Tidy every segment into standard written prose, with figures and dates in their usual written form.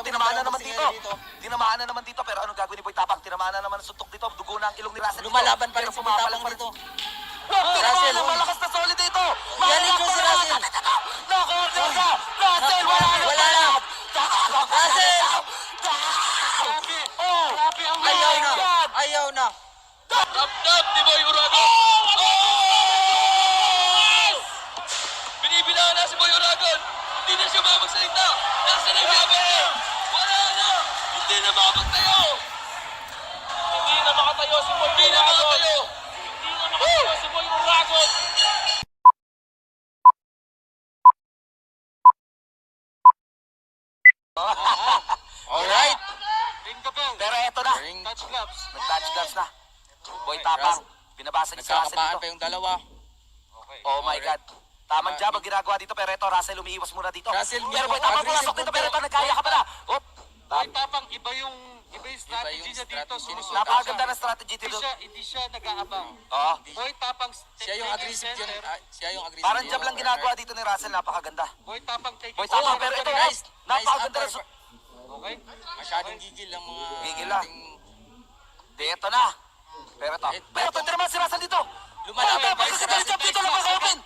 tinamaan na naman dito. Tinamaan na naman dito, pero anong gagawin ni Boy Tapang? Tinamaan na naman ang suntok dito. Dugo na ang ilong ni Russell dito. Lumalaban pa rin si Boy Tapang dito. Tinamaan na malakas na solid dito. Galing ko si Russell. Naka-order ka. Russell, wala na. Wala na. Russell! Grabe ang Ayaw na. Ayaw na. Tap-tap ni Boy Uragon. Binibilangan na si Boy Uragon. Hindi na siya mapagsalita. Nasa nagkabay. Wala na. Hindi na makapagtayo. Hindi na makatayo si Boy Uragon. Hindi na makatayo si Boy Uragon. Alright. Ring the bell. Pero eto na. Touch gloves. Nag-touch gloves na. Boy Tapang. Binabasa ni si Russell Nagkakapaan dito. pa yung dalawa. Okay. Oh my God. Tamang job ang ginagawa dito, pero ito, Russell, umiiwas muna dito. Russell, Pero Boy Tapang aggressive pumasok dito, punto. pero ito, nagkaya ka pala. Op! Boy Tapang, iba yung strategy yung niya dito. strategy. Sumusunod Napakaganda siya. ng strategy dito. Hindi siya nag-aabang. Oo. Boy Tapang Siya yung aggressive yun. Siya yung aggressive. Parang job lang ginagawa dito ni Russell, napakaganda. Boy Tapang taking Boy Tapang, pero ito, Nice. napakaganda Nice ng... Okay. Masyadong gigil ang mga... Gigil lang. Di, ito na. Pero ito. Pero ito, naman si Russell dito. Lumalaban Oh, pa rin si napakaganda ng job dito, napaka-open.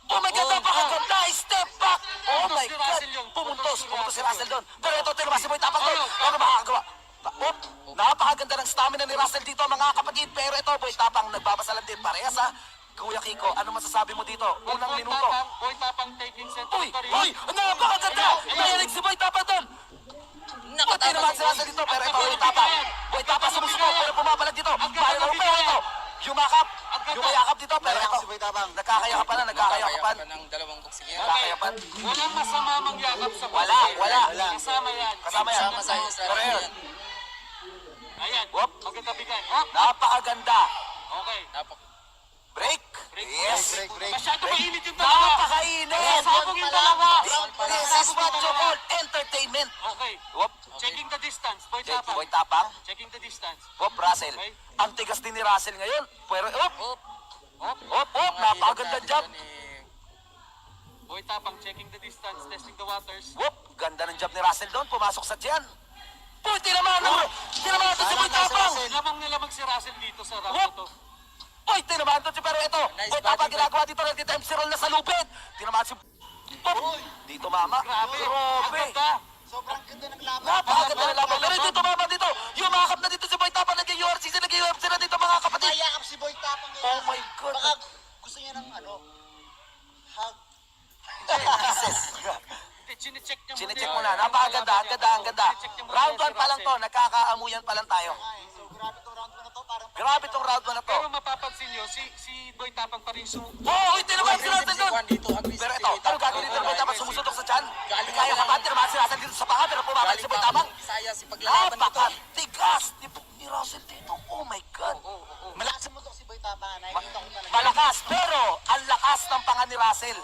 Oh my God, napakaganda. Step back. Oh my God. Pumuntos si Russell doon. Pero ito, tinabas si Boy Tapang doon. Ano makakagawa? Op, napakaganda ng stamina ni Russell dito, mga kapatid. Pero ito, Boy Tapang, nagbabasalan din parehas ha. Kuya Kiko, ano masasabi mo dito? Unang minuto. Boy Tapang taking center Uy, of the ring. uy, napakaganda. Mayalig si Boy Tapang doon. Pati naman si Russell dito, pero ito, Boy Tapang. Boy Tapang sumusubok, pero pumapalag dito. Bayo na pero ito. Yumakap, yumayakap dito, pero ito. Nakakayakapan na, nakakayakapan. ng dalawang boxing Nakakayapan. Walang masama mangyakap sa Wala, wala. Kasama yan. Kasama yan. Kasama sa yung Pero strategy yun, yan. Ayan. Whoop. Magkatabigan. Oh, napakaganda. okay. Break. Yes. Masyado mainit yung dalawa. Napakainit. Sabog yung dalawa. This is what you call entertainment. Okay. Whoop. Checking the distance. Boy Check, Tapang. Boy Tapang. Checking the distance. Whoop, Russell. Okay. Ang tigas din ni Russell ngayon. Pero, whoop. Op. Oh, Whoop, whoop. Napakaganda job. Boy Tapang checking the distance, testing the waters. Whoop. Ganda ng job ni Russell doon. Pumasok sa tiyan. Uy, tinamaan na. Tinamaan to si Boy Tapang. Lamang na lamang si Russell dito sa round Whoop. na to. Uy, tinamaan to si pero ito. Nice Boy Tapang body, ginagawa dito. Nandito MC roll na sa lupit. Tinamaan si... Whoop. Dito, mama. Grabe. Ang Grabe. ganda. Sobrang ganda ng laban. Napakaganda ng laban. Pero dito, mama, dito. Yumakap na dito si Boy Tapang. Nag-UFC na dito, mga kapatid. Mayakap si Boy Tapang ngayon. Oh my God. Baka gusto niya ng hug. Chinecheck niya muna. Chinecheck mo na. Napakaganda. Ang ganda, ang ganda. Chinecheck niya muna Round si 1 pa lang to. Russell. Nakakaamuyan pa lang tayo. So grabe tong round 1 na to. Parang Grabe tong round 1 na to. Pero mapapansin nyo, si Boy Tapang pa rin Oh, uy, tinamaan si Russell doon. Pero ito, ano gagawin dito? Boy Tapang sumusutok sa tiyan. Kaya ka ba? Tinamaan si Russell dito sa panga. Pero pumabalik si Boy Tapang. Bisaya si paglalaban nito. Napakatigas ni Russell dito. Oh my God. malakas mo to si Boy Tapang. Nakikita ko talaga. Malakas, pero ang lakas ng panga ni Russell.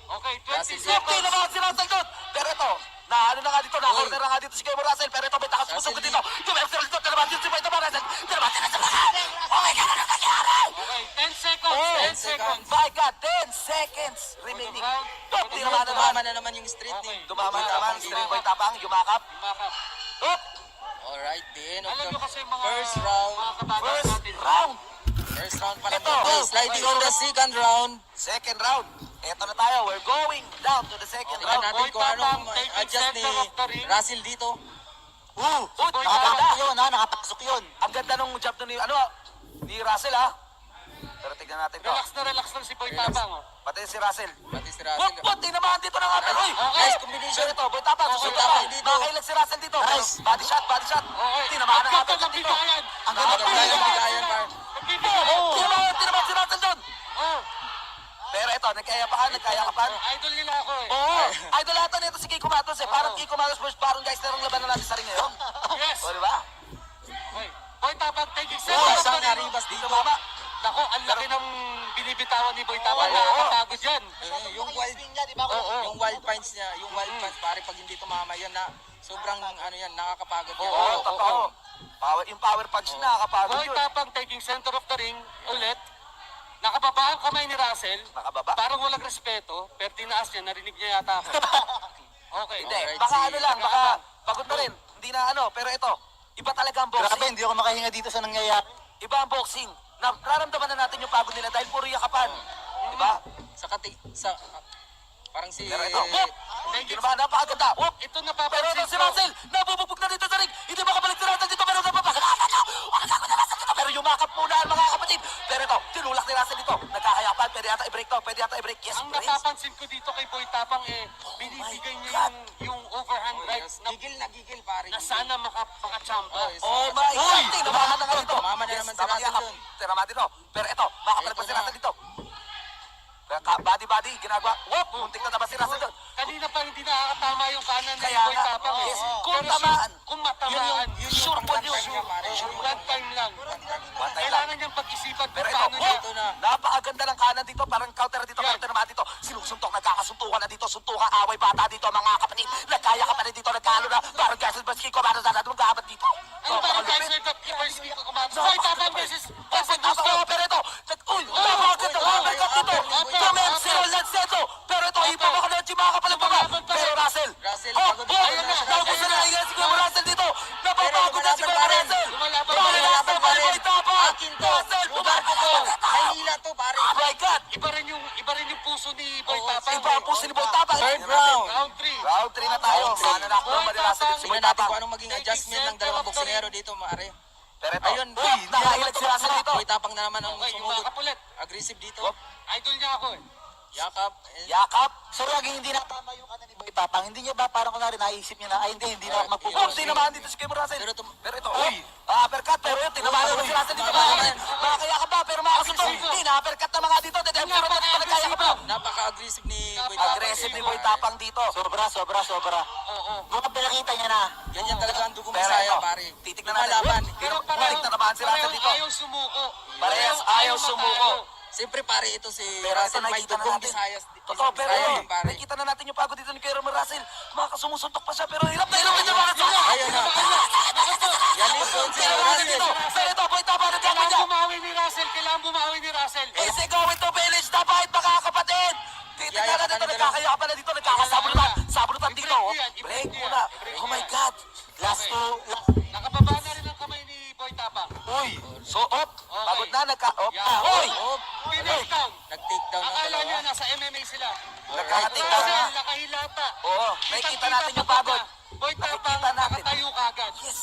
Okay, 20 Russell, Safety seconds. naman si Russell doon. Pero ito, na ano na nga dito, na-corner na nga dito si Kemo Russell. Pero ito, may takas sumusugod dito. Tumexer dito, tinamaan dito si Boy Tapang. Tinamaan dito sa panga. Oh my God, ano nangyari? Okay, 10 seconds. Oh, 10 seconds. My God, 10 seconds remaining. Top, tinamaan na Tumama naman. na naman yung street Okay. team. Tumama na naman, straight Boy Tapang, yumakap. Makap. Top, Alright, the end of Alam the nyo kasi mga first round. mga kabatas first natin. round. First round pa lang Ito. ito. Sliding on the second round. Second round. Eto na tayo, we're going down to the second Tingnan round. natin kung anong adjust ni Russell dito. Uy, Boy nakapasok Tapang. yun ha, nakapasok yun. Ang ganda nung jump ni, ni Russell ha. Pero tignan natin to. Relax lang si Boy Tapang. Oh. Pati si Russell. Pati si Wag Russell. po, tinamaan dito na nga. Uy, Nice combination. Pero ito, Boy Tapang, Okay, susunod Tapang pa. dito. Nakailag si Russell dito. Pero Nice. body shot. Okay. Tinamaan na Ang nga ganda agad ng dito. bigayan. Ang ganda ng Ganda yung bigayan. bigayan, par. Tinamaan si Russell doon. Oh, Pero ito, nagkayakapan. idol nila ako eh. Oo, idol ata nito si Kiko Matos eh. Parang Kiko Matos versus Baron Geisler ang laban na natin sa ring ngayon. Yes. O, di ba? Okay. Boy Tapang taking Oh, seconds. isang naribas Dito dito. mama. Nako, ang laki ng binibitawan ni Boy Tapang. Oo. Nakakapagod yan. Yung wild, niya, di ba? yung wild pints niya, yung wild pints, pare pag hindi tumama yan na sobrang ano yan, nakakapagod yan. Oo, totoo. Yung power punch na, nakakapagod Boy yun. Tapang taking center of the ring ulit. Nakababa ang kamay ni Russell. Nakababa. Parang walang respeto, pero tinaas niya, narinig niya yata ako. Okay. Hindi, Alright, baka si- ano lang, baka pagod na rin. Hindi na ano, pero ito, iba talaga ang Grabe, boxing. hindi ako makahinga dito sa nangyayari. Iba ang boxing. Nararamdaman na natin yung pagod nila dahil puro yakapan. Diba? Parang si... Pero ito, whoop! Hindi naman, napakaganda. Whoop! Ito Pero napapansin ito si ko. Russell, nabubugbog na dito sa ring. Hindi makabalik si Russell dito, pero napapagod. Pero yumakap muna ang mga kapatid. Pero ito, tinulak ni Russell dito. Nagkakayapan, pwede yata i-break to, pwede yata i-break. Yes, Ang brace. napapansin ko dito kay Boy Tapang binibigay niya yung overhand right na, Gigil pare. na sana maka-champ. Oh my God! Tinamaan na nga dito. Tumama na naman si tamang Russell yakap. dun. Tinamaan dito. Pero ito, makakalag pa si Ito na. Russell dito. Body, ginagawa. Whoop! Muntik na naman si Russell doon. Kanina pa hindi nakakatama yung kanan ni Kaya Boy nga, Tapang. yes. Pero Kung tamaan. Kung matamaan, Yun Sure po yun. one time lang. One time lang. Kailangan niyang pag-isipan Pero kung ito, paano niya. whoop! Napakaganda ng kanan dito. Parang counter dito, Yan. counter naman dito. Sinusuntok, nagkakasuntukan na dito. Suntukan, away, bata dito, mga kapatid. Nagkaya ka pa rin dito, nagkalo na. Parang Gasol Baskiko, parang sana magkahabat dito. Ang parang Napakalupit. Kaiser Cup first week ko kumakas. Boy Tapang versus Kaiser Tapos Cup. pero ito, uy, napakaganda ng uppercut dito. Tumem si Lanceto. Pero ito, iba pa ka na mga kapalag pa ba? Pero Russell. Russell, Oh, pagod oh, na. ayun na. Tapos na naiyan si Kuya Russell dito. Napapagod na si Kuya lumalaban pa rin. Russell. Lumalaban Pero pa rin. Russell, pa rin. Boy Tapang. Akin to. Russell, Lugar ko to. Maynila to pare. Oh my God. Iba rin yung puso ni Boy Oo, Tapang. Iba ang puso ni Boy Tapang. Third round. Round 3. Round 3 na tayo. Round three. Mananakbo Boy ba ni Russell Tapang. si Boy Tingnan natin Tapang? kung anong maging adjustment ng dalawang boksingero dito, mare. Pero ito, Ayun, uy, nakahilag si Russell dito. Boy Tapang na naman ang Okay, sumugod. yumakap ulit. Aggressive dito. Whoop. Idol niya ako eh. Yakap. Yakap. So laging hindi natama yung kanan ni Boy Tapang. Hindi niya ba parang kunwari naisip niya na, ay hindi na ako Oh, magpupush. tinamaan dito si Kuya Russell. Pero Pero ito, uy, uppercut. Pero yun, tinamaan naman si Russell dito. Makakayakap ba? Pero makakasuntong. Hindi, na-uppercut na mga dito. Pero dito nagkayakap pa. Napaka-aggressive ni Boy Tapang. Aggressive ni Boy Tapang dito. Sobra. Oo. Mukhang pinakita niya na. Ganyan talaga ang dugo Pero Bisaya, ito, pare. titignan natin. Lumalaban. Pero Balik na naman si Russell dito. ayaw sumuko. Parehas ayaw sumuko. Siyempre pare, ito si Pero ito Russell may nakikita na dugong natin. Visayas. Totoo, pero Bisaya din, pare. nakikita na natin yung pagod dito ni Kuya Russell. Makakasumusuntok pa siya, pero hirap na niya mga Ayun na. Yan yung goal si Russell. Pero ito, Boy Tapang, nagkakit Kailangan niya. bumawi ni Russell. Kailangan bumawi ni Russell. Is it going to village na fight, mga kapatid? Titignan Yaya, natin ito, kapatid, nagkakaya pa na dito, nagkakasabunutan. Sabunutan dito. I-break mo yan, Break i-break mo muna. yan, i-break Oh mo my yan. God. Last Okay. two, Nakababa na rin ang kamay ni Boy Tapang. Uy. So, op. Pagod na, op. Yeah. Uy. Oh, Finish down. nag-take down ng Akala niya dalawa. nasa MMA sila. Nagkakating down Russell, na. nakahilata. Oo, nakikita natin yung pagod. Boy Tapang, Nakikita natin. nakatayo kagad. Yes.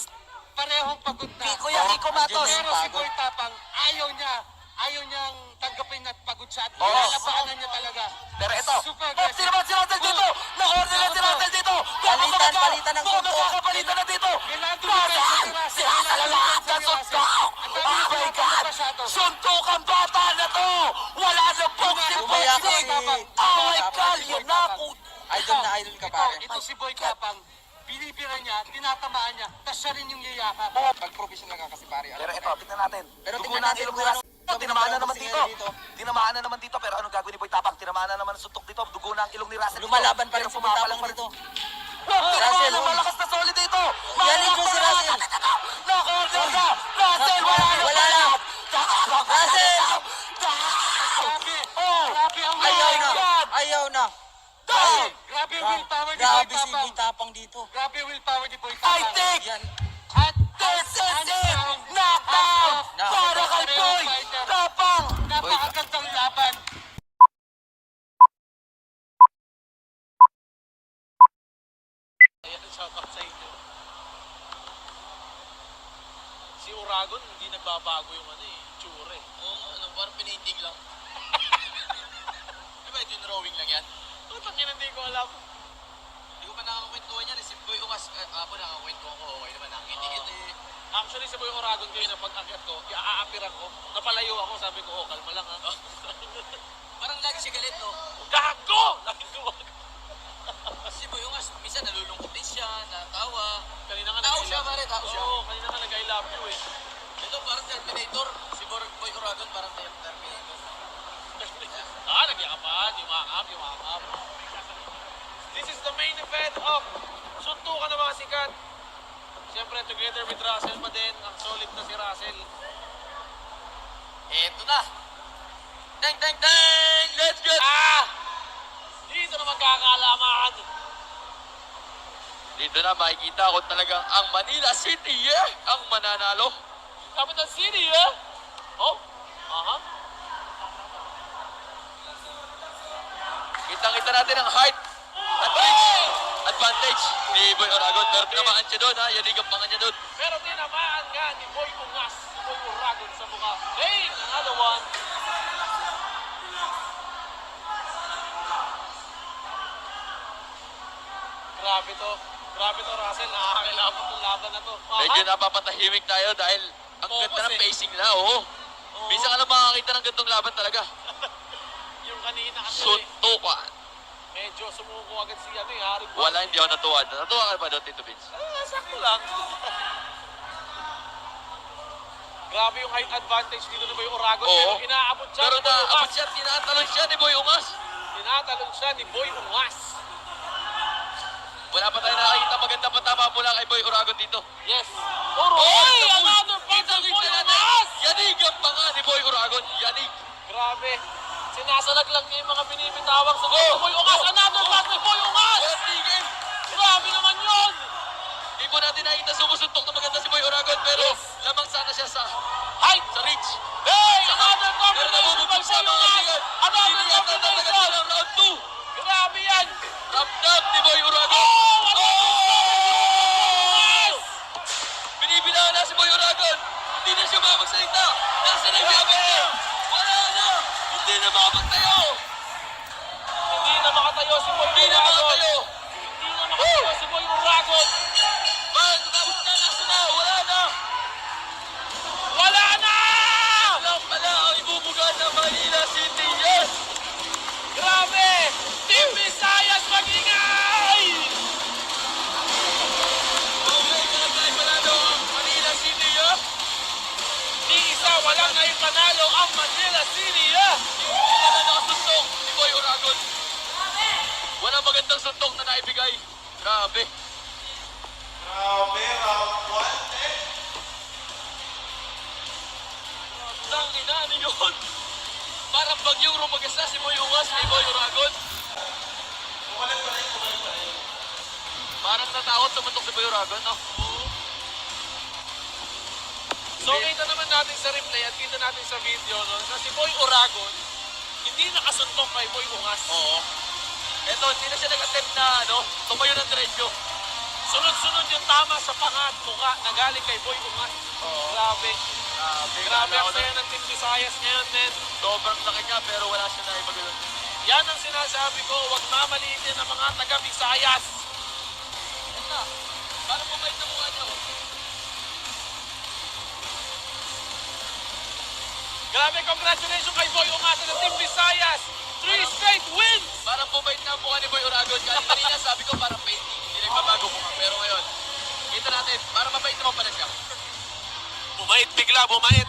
Parehong pagod na. Di Kuya Rico Matos. Pero si Pagod. Boy Tapang, ayaw niyang tanggapin at pagod siya. At Oo. nilalabanan niya talaga. Pero ito, Super op, sinaman si Russell dito. Na-order na si Russell dito. Palitan ng suntok. Magkakapalitan na dito. Kailangan dumipensa si Russell. Si Russell ang lahat ng suntok. Oh my God. Suntok ang bata na to. Wala na boxing Umaya ko boxing. si Oh my God, si yun Boy na Tapang. po. Idol na idol ka pare. Ito si Boy Tapang, binibira niya, tinatamaan niya, tapos siya rin yung yayakap. Pag professional ka kasi pare. Pero ito, tignan natin. Pero Dugo tingnan na ang natin ilong kung ni ano Russell. Tinamaan na naman dito. dito. Tinamaan na naman dito. Pero anong gagawin ni Boy Tapang? Tinamaan na naman ang suntok dito. Dugo na ang ilong ni Russell dito. Lumalaban pa rin Pero si Boy pumapalang Tapang pa rin. dito. Russell, Russell, malakas na solid dito. Yan yung si Russell. Naka-order ka. Russell, wala na. Wala na. Russell! Grabe! Oh, Grabe ang Ayaw na. God. Ayaw na. dahil Grabe yung willpower ni Boy Grabe si Tapang. Boy Tapang dito. Grabe yung willpower ni Boy I Tapang. think Yan. At this is hands it. down, Knockout Knockout. para kay Boy Tapang. napakagandang laban. Ayan, shout out sa inyo. Si Uragon, hindi nagbabago yung tsura eh. Oo, parang pinainting lang. Di ba ito yung drawing lang yan? Tutang yun, hindi ko alam. Hindi ko pa nakakakwentuhan yan. Si Boy Umas, ako nakakakwentuhan ko, okay naman, nakakingit eh. Actually, si Boy Uragon kayo na pag-akyat ko, iaapiran ko, napalayo ako, sabi ko, oh, kalma lang ha. Parang lagi siya galit, no? Gago! Lagi gumagawa. Si Boy Umas, minsan nalulungkot din siya, natawa. Kanina nga Tao siya, pare, tao siya. Oo, kanina nga nag-I love you eh. Ito parang Terminator. Si Boy Uragon parang Terminator. Nagyakapan, yumakap. This is the main event of suntukan ng mga sikat. Siyempre, together with Russell pa din. Ang solid na si Russell. Eto na. Dang, dang, dang! Let's go! Ah! Dito naman kakalaman. Dito na makikita kung talagang ang Manila City, ang mananalo. Capital City, eh? Oh, aha. Kitang-kita natin ang height advantage ni Boy Oragon. Pero tinamaan siya doon, ha? Yanig ang panga niya doon. Pero tinamaan nga ni Boy Ungas, si Boy Uragon sa mukha. Hey, another one. Grabe to, Russell. Nakakilabot ng laban na to. Medyo napapatahimik tayo dahil ang Oo, ganda ng kasi- pacing na, oo. Minsan ka lang makakita ng gantong laban talaga. Yung kanina kasi, Suntukan. medyo sumuko agad si Harry Potter. Wala, hindi ako natuwa. Natuwa ka ba doon, Tito Vince? Sakto lang. Grabe yung height advantage dito ni Boy Uragon. Oo. Pero inaabot siya Pero ni Boy naabot Ungas. siya, tinatalon siya ni Boy Ungas. Tinatalon siya ni Boy Ungas. Wala pa tayo nakakita maganda patama mula kay Boy Oragon dito. Yes. Uroy! Another punch ni Boy Ungas! Yanig ang panga ni Boy Oragon. Yanig. Grabe. Sinasalag lang niya yung mga binibitawang sa Boy Ungas. Another punch ni Boy Ungas! Walang tigil. Grabe naman yun! Hindi po natin nakikita sumusuntok na maganda si Boy Oragon pero Yes. lamang sana siya sa Height! reach. Hey! Another Pero combination by nabubugtog siya Boy mga Ungas! kaibigan. Another Hindi yata tatagal combination! ng round 2. Grabe yan! Ramdam ni Boy Oragon. Oh! Ungas! Binibilangan na si Boy Oragon. Hindi na siya makapagsalita. Nasa na yung yabang niya. Wala na. Hindi na makapagtayo. Hindi na makatayo si Boy Hindi na Uragon. makatayo. Hindi na makatayo si Boy Uragon. Tapos na, nasa na. Wala na. Wala na! Alam pala ang ibubugan ng Manila City. Yes. Grabe! Team Visayas mag-ingay! Okay, kaya panalo ang Manila City. Yes. Di isa walang ngayong panalo ang Manila City. Hindi na nakasuntok si Boy Oragon. Walang magandang suntok na naibigay. Grabe. Ang ina, ano yun? Parang bagyong rumagasa si Boy Ungas kay Boy Oragon. Parang natakot tumuntok si Boy Oragon, no? So kita naman natin sa replay at kita natin sa video no, na si Boy Oragon hindi nakasuntok kay Boy Ungas. Oo. Eto, hindi na siya nag-attempt na, tumayo ng diretso. Sunod-sunod yung tama sa panga at mukha na galing kay Boy Ungas. Grabe. Grabe ang saya ng Team Visayas ngayon, men. Sobrang laki niya, pero wala siya na ibagulon. Yan ang sinasabi ko, huwag mamaliitin ang mga taga Visayas. Yan na. Parang pumait na mukha niya, Grabe, congratulations kay Boy Ungas ng Team Visayas. 3 straight wins! Parang bumait na ang mukha ni Boy Oragon. Kanina sabi ko parang painting. Hindi nagbabago mukha. Pero ngayon, kita natin, parang mabait naman pala siya. Bumait bigla, bumait.